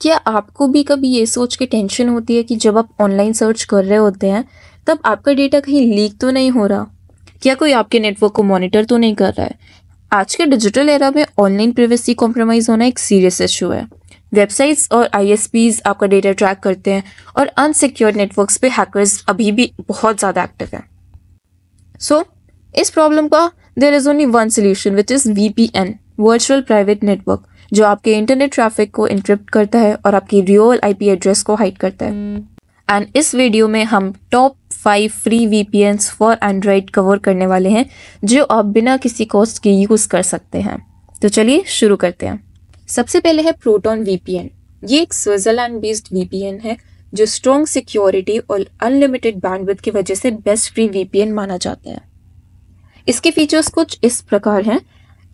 क्या आपको भी कभी ये सोच के टेंशन होती है कि जब आप ऑनलाइन सर्च कर रहे होते हैं तब आपका डेटा कहीं लीक तो नहीं हो रहा? क्या कोई आपके नेटवर्क को मॉनिटर तो नहीं कर रहा है? आज के डिजिटल एरा में ऑनलाइन प्राइवेसी कॉम्प्रोमाइज होना एक सीरियस इशू है। वेबसाइट्स और आईएसपीज आपका डेटा ट्रैक करते हैं और अनसिक्योर नेटवर्क्स पे हैकर्स अभी भी बहुत ज़्यादा एक्टिव हैं। सो इस प्रॉब्लम का there is only one solution which is VPN, virtual private network, जो आपके इंटरनेट ट्रैफिक को इंक्रिप्ट करता है और आपकी रियल आईपी एड्रेस को हाइड करता है। एंड इस वीडियो में हम top 5 free VPNs for Android cover करने वाले हैं जो आप बिना किसी कॉस्ट के यूज़ कर सकते हैं। तो चलिए शुरू करते हैं। सबसे पहले है प्रोटॉन वीपीएन। ये एक स्विट्जरलैंड बेस्ड वीपीएन है जो स्ट्रॉन्ग सिक्योरिटी और अनलिमिटेड बैंडविड्थ की वजह से बेस्ट फ्री वीपीएन माना जाता है। इसके फीचर्स कुछ इस प्रकार हैं: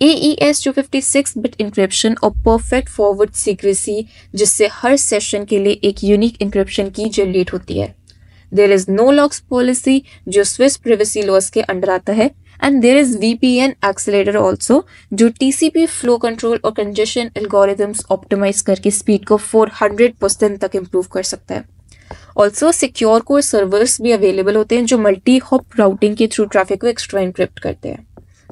AES 256 बिट इंक्रिप्शन और परफेक्ट फॉरवर्ड सीक्रेसी, जिससे हर सेशन के लिए एक यूनिक इंक्रिप्शन की जनरेट होती है। There is no logs policy, जो स्विस प्राइवेसी लॉज के अंडर आता है। And there is VPN accelerator also, जो TCP फ्लो कंट्रोल और कंजेशन एल्गोरिथम्स ऑप्टिमाइज करके स्पीड को 400% तक इम्प्रूव कर सकता है। ऑल्सो सिक्योर कोर सर्वर्स भी अवेलेबल होते हैं जो मल्टी हॉप राउटिंग के थ्रू ट्रैफिक को एक्स्ट्रा इनक्रिप्ट करते हैं।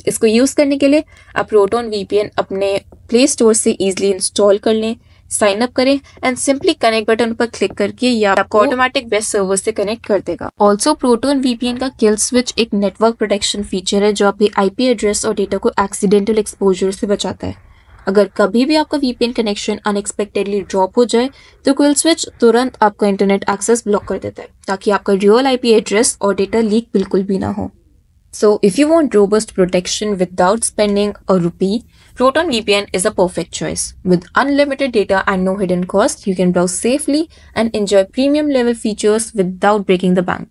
इसको यूज़ करने के लिए आप प्रोटॉन VPN अपने प्ले स्टोर से इजीली इंस्टॉल कर लें, साइन अप करें एंड सिंपली कनेक्ट बटन पर क्लिक करके ये आपको ऑटोमेटिक बेस्ट सर्वर से कनेक्ट कर देगा। ऑल्सो प्रोटॉन VPN का किल स्विच एक नेटवर्क प्रोटेक्शन फीचर है जो आपके IP एड्रेस और डेटा को एक्सीडेंटल एक्सपोजर से बचाता है। अगर कभी भी आपका VPN कनेक्शन अनएक्सपेक्टेडली ड्रॉप हो जाए तो किल स्विच तुरंत आपका इंटरनेट एक्सेस ब्लॉक कर देता है ताकि आपका रियल IP एड्रेस और डेटा लीक बिल्कुल भी ना हो। So if you want robust protection without spending a rupee, Proton VPN is a perfect choice. With unlimited data and no hidden cost, you can browse safely and enjoy premium level features without breaking the bank.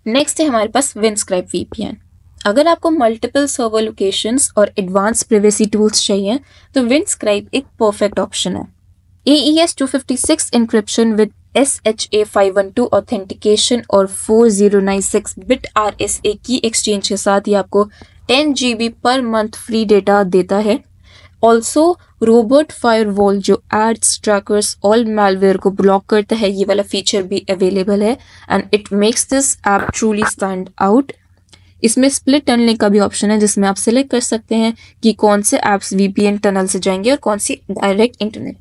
Next है हमारे पास Windscribe VPN. अगर आपको multiple server locations और advance privacy tools चाहिए तो Windscribe एक perfect option है। AES 256 encryption with SHA-512 authentication और 4096 बिट RSA की एक्सचेंज के साथ ये आपको 10 GB per month free data देता है। ऑल्सो रोबोट फायरवॉल जो एड्स, ट्रैकर्स और मैलवेयर को ब्लॉक करता है, ये वाला फीचर भी अवेलेबल है and it makes this app truly stand out. इसमें स्प्लिट टनलिंग का भी ऑप्शन है जिसमें आप सिलेक्ट कर सकते हैं कि कौन से ऐप्स VPN टनल से जाएंगे और कौन सी डायरेक्ट इंटरनेट।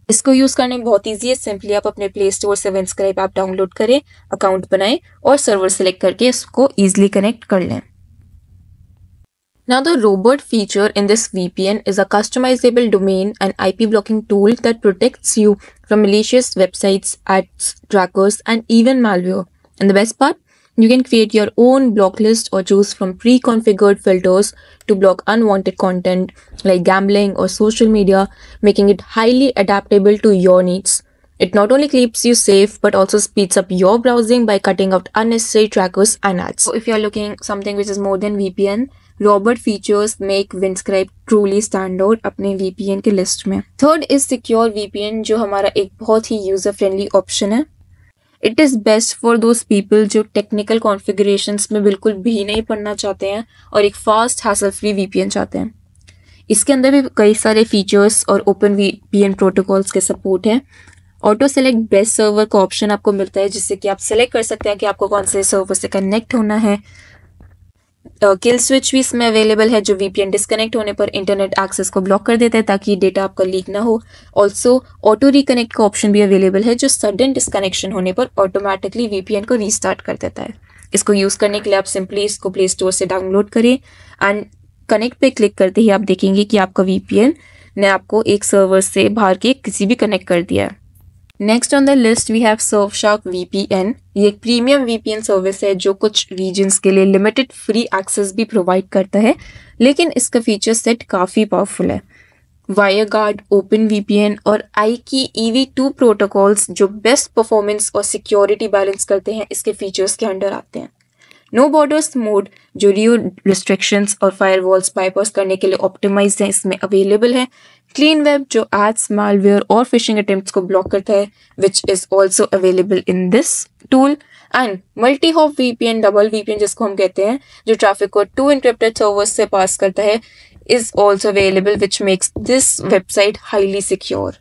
इसको यूज़ करने में बहुत ईजी है। सिंपली आप अपने प्ले स्टोर से Windscribe ऐप डाउनलोड करें, अकाउंट बनाएं और सर्वर सेलेक्ट करके इसको ईजिली कनेक्ट कर लें। Now the robot feature in this VPN is a customizable domain and IP blocking tool that protects you from malicious websites, ads, trackers, and even malware. And the best part? You can create your own block list or choose from pre-configured filters to block unwanted content like gambling or social media, making it highly adaptable to your needs. It not only keeps you safe but also speeds up your browsing by cutting out unnecessary trackers and ads. So if you are looking something which is more than VPN, robot features make Windscribe truly stand out अपने VPN के list में। Third is secure VPN, जो हमारा एक बहुत ही user friendly option है। It is best for those people जो technical configurations में बिल्कुल भी नहीं पढ़ना चाहते हैं और एक फास्ट हैसल फ्री VPN चाहते हैं। इसके अंदर भी कई सारे फीचर्स और ओपन VPN प्रोटोकॉल्स के सपोर्ट हैं। ऑटो सेलेक्ट बेस्ट सर्वर का ऑप्शन आपको मिलता है जिससे कि आप सेलेक्ट कर सकते हैं कि आपको कौन से सर्वर से कनेक्ट होना है। किल स्विच भी इसमें अवेलेबल है जो VPN डिस्कनेक्ट होने पर इंटरनेट एक्सेस को ब्लॉक कर देता है ताकि डेटा आपका लीक ना हो। ऑल्सो ऑटो रिकनेक्ट का ऑप्शन भी अवेलेबल है जो सडन डिस्कनेक्शन होने पर ऑटोमेटिकली VPN को रीस्टार्ट कर देता है। इसको यूज़ करने के लिए आप सिंपली इसको प्ले स्टोर से डाउनलोड करें एंड कनेक्ट पे क्लिक करते ही आप देखेंगे कि आपका VPN ने आपको एक सर्वर से बाहर के किसी भी कनेक्ट कर दिया है। Next on the list we have Surfshark VPN। ये एक प्रीमियम VPN सर्विस है जो कुछ रीजन्स के लिए लिमिटेड फ्री एक्सेस भी प्रोवाइड करता है, लेकिन इसका फीचर सेट काफ़ी पावरफुल है। वायरगार्ड, ओपन VPN और IKE EV2 प्रोटोकॉल्स जो बेस्ट परफॉर्मेंस और सिक्योरिटी बैलेंस करते हैं इसके फीचर्स के अंडर आते हैं। नो बॉर्डर्स मोड जो रियो रिस्ट्रिक्शंस और फायरवॉल्स बाईपास करने के लिए ऑप्टिमाइज है इसमें अवेलेबल है। क्लीन वेब जो एड्स, मालवेयर और फिशिंग अटेम्प्ट्स को ब्लॉक करता है which is also available in this tool. And multi hop VPN, double VPN जिसको हम कहते हैं, जो ट्रैफिक को 2 एन्क्रिप्टेड सर्वर्स से पास करता है, is also available which makes this website highly secure.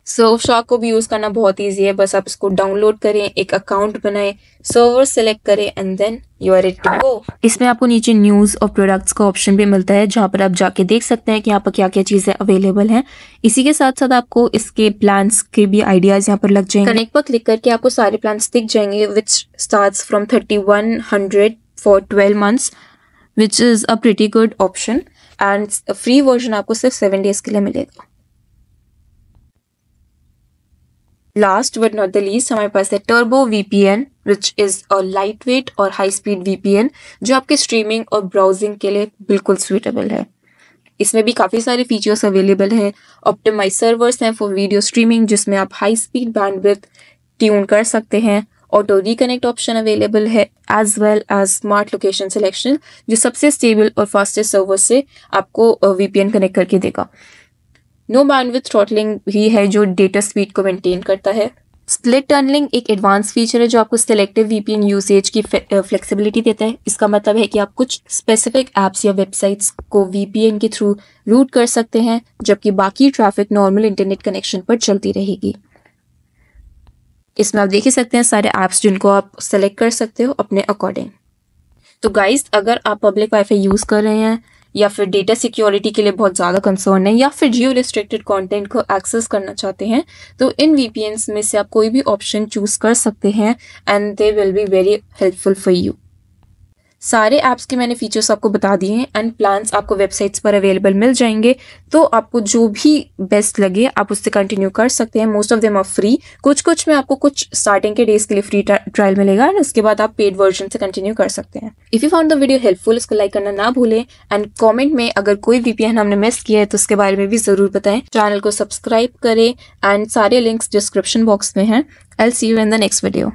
सर्फशॉक को भी यूज़ करना बहुत ईजी है, बस आप इसको डाउनलोड करें, एक अकाउंट बनाएं, सर्वर सेलेक्ट करें and then you are ready to go. इसमें आपको नीचे न्यूज़ और प्रोडक्ट्स का ऑप्शन भी मिलता है, जहाँ पर आप जाके देख सकते हैं कि यहाँ पर क्या क्या चीज़ें अवेलेबल हैं। इसी के साथ साथ आपको इसके प्लान्स के भी आइडियाज़ यहाँ पर लग जाएंगे। कनेक्ट पर क्लिक करके आपको सारे प्लान्स दिख जाएंगे, विच starts from 3100 for 12 months, which is a pretty good option and free version आपको सिर्फ 7 डेज के लिए मिलेगा। Last but not the least हमारे पास है turbo VPN, which is a light weight और हाई स्पीड VPN, जो आपके स्ट्रीमिंग और ब्राउजिंग के लिए बिल्कुल सूटेबल है। इसमें भी काफ़ी सारे फीचर्स अवेलेबल हैं। ऑप्टिमाइज सर्वर्स हैं फॉर वीडियो स्ट्रीमिंग, जिसमें आप हाई स्पीड बैंडविड्थ ट्यून कर सकते हैं। ऑटो रिकनेक्ट ऑप्शन अवेलेबल है, as well as smart location selection, जो सबसे स्टेबल और फास्टेस्ट सर्वर से आपको VPN कनेक्ट करके देगा। नो बैंडविड्थ थ्रॉटलिंग भी है, जो डेटा स्पीड को मेंटेन करता है। स्प्लिट टनलिंग एक एडवांस फीचर है, जो आपको सिलेक्टिव VPN यूसेज की फ्लेक्सिबिलिटी देता है। इसका मतलब है कि आप कुछ स्पेसिफिक ऐप्स या वेबसाइट्स को VPN के थ्रू रूट कर सकते हैं, जबकि बाकी ट्रैफिक नॉर्मल इंटरनेट कनेक्शन पर चलती रहेगी। इसमें आप देख ही सकते हैं सारे ऐप्स जिनको आप सेलेक्ट कर सकते हो अपने अकॉर्डिंग। तो गाइस, अगर आप पब्लिक वाईफाई यूज़ कर रहे हैं या फिर डेटा सिक्योरिटी के लिए बहुत ज़्यादा कंसर्न है या फिर जियो रिस्ट्रिक्टेड कंटेंट को एक्सेस करना चाहते हैं, तो इन VPNs में से आप कोई भी ऑप्शन चूज़ कर सकते हैं and they will be very helpful for you. सारे ऐप्स के मैंने फीचर्स आपको बता दिए हैं एंड प्लान्स आपको वेबसाइट्स पर अवेलेबल मिल जाएंगे, तो आपको जो भी बेस्ट लगे आप उससे कंटिन्यू कर सकते हैं। Most of them are free, कुछ में आपको कुछ स्टार्टिंग के डेज के लिए फ्री ट्रायल मिलेगा एंड उसके बाद आप पेड वर्जन से कंटिन्यू कर सकते हैं। If you found the video helpful, इसको लाइक करना ना भूलें एंड कॉमेंट में अगर कोई VPN हमने मिस किया है तो उसके बारे में भी ज़रूर बताएं। चैनल को सब्सक्राइब करें एंड सारे लिंक्स डिस्क्रिप्शन बॉक्स में हैं। I will see you in the next video.